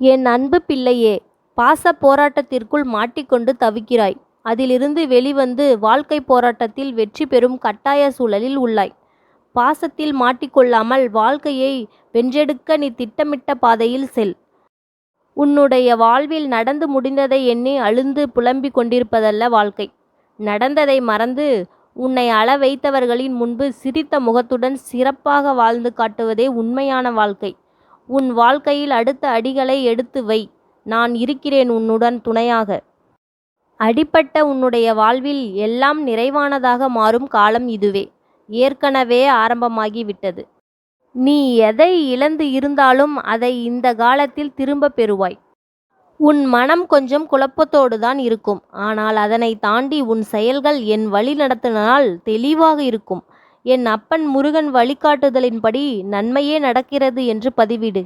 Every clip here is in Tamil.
என் அன்பு பிள்ளையே, பாச போராட்டத்திற்குள் மாட்டிக்கொண்டு தவிக்கிறாய். அதிலிருந்து வெளிவந்து வாழ்க்கை போராட்டத்தில் வெற்றி பெறும் கட்டாய சூழலில் உள்ளாய். பாசத்தில் மாட்டிக்கொள்ளாமல் வாழ்க்கையை வென்றெடுக்க நீ திட்டமிட்ட பாதையில் செல். உன்னுடைய வாழ்வில் நடந்து முடிந்ததை எண்ணி அழுந்து புலம்பிக் கொண்டிருப்பதல்ல வாழ்க்கை. நடந்ததை மறந்து உன்னை அள வைத்தவர்களின் முன்பு சிரித்த முகத்துடன் சிறப்பாக வாழ்ந்து காட்டுவதே உண்மையான வாழ்க்கை. உன் வாழ்க்கையில் அடுத்த அடிகளை எடுத்து வை. நான் இருக்கிறேன் உன்னுடன் துணையாக. அடிபட்ட உன்னுடைய வாழ்வில் எல்லாம் நிறைவானதாக மாறும் காலம் இதுவே ஏற்கனவே ஆரம்பமாகிவிட்டது. நீ எதை இழந்து இருந்தாலும் அதை இந்த காலத்தில் திரும்ப பெறுவாய். உன் மனம் கொஞ்சம் குழப்பத்தோடுதான் இருக்கும். ஆனால் அதனை தாண்டி உன் செயல்கள் என் வழி நடத்தினால் தெளிவாக இருக்கும். என் அப்பன் முருகன் வழிகாட்டுதலின்படி நன்மையே நடக்கிறது என்று பதிவிடு.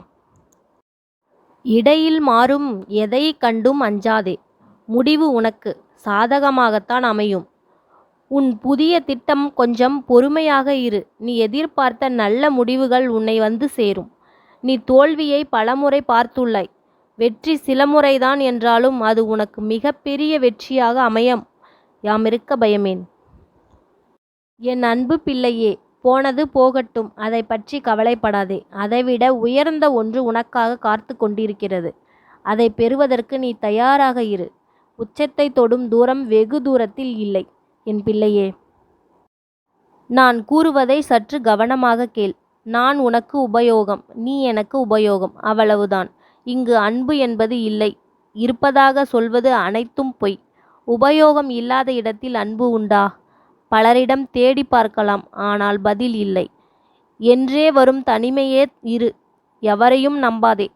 இடையில் மாறும் எதை கண்டும் அஞ்சாதே. முடிவு உனக்கு சாதகமாகத்தான் அமையும். உன் புதிய திட்டம் கொஞ்சம் பொறுமையாக இரு. நீ எதிர்பார்த்த நல்ல முடிவுகள் உன்னை வந்து சேரும். நீ தோல்வியை பலமுறை பார்த்துள்ளாய். வெற்றி சில முறைதான் என்றாலும் அது உனக்கு மிகப்பெரிய வெற்றியாக அமையும். யாமிருக்க பயமேன்? என் அன்பு பிள்ளையே, போனது போகட்டும். அதை பற்றி கவலைப்படாதே. அதைவிட உயர்ந்த ஒன்று உனக்காக காத்து கொண்டிருக்கிறது. அதை பெறுவதற்கு நீ தயாராக இரு. உச்சத்தை தொடும் தூரம் வெகு தூரத்தில் இல்லை என் பிள்ளையே. நான் கூறுவதை சற்று கவனமாக கேள். நான் உனக்கு உபயோகம், நீ எனக்கு உபயோகம், அவ்வளவுதான். இங்கு அன்பு என்பது இல்லை. இருப்பதாக சொல்வது அனைத்தும் பொய். உபயோகம் இல்லாத இடத்தில் அன்பு உண்டா? பலரிடம் தேடி பார்க்கலாம், ஆனால் பதில் இல்லை. என்றே வரும் தனிமையே இரு. எவரையும் நம்பாதே.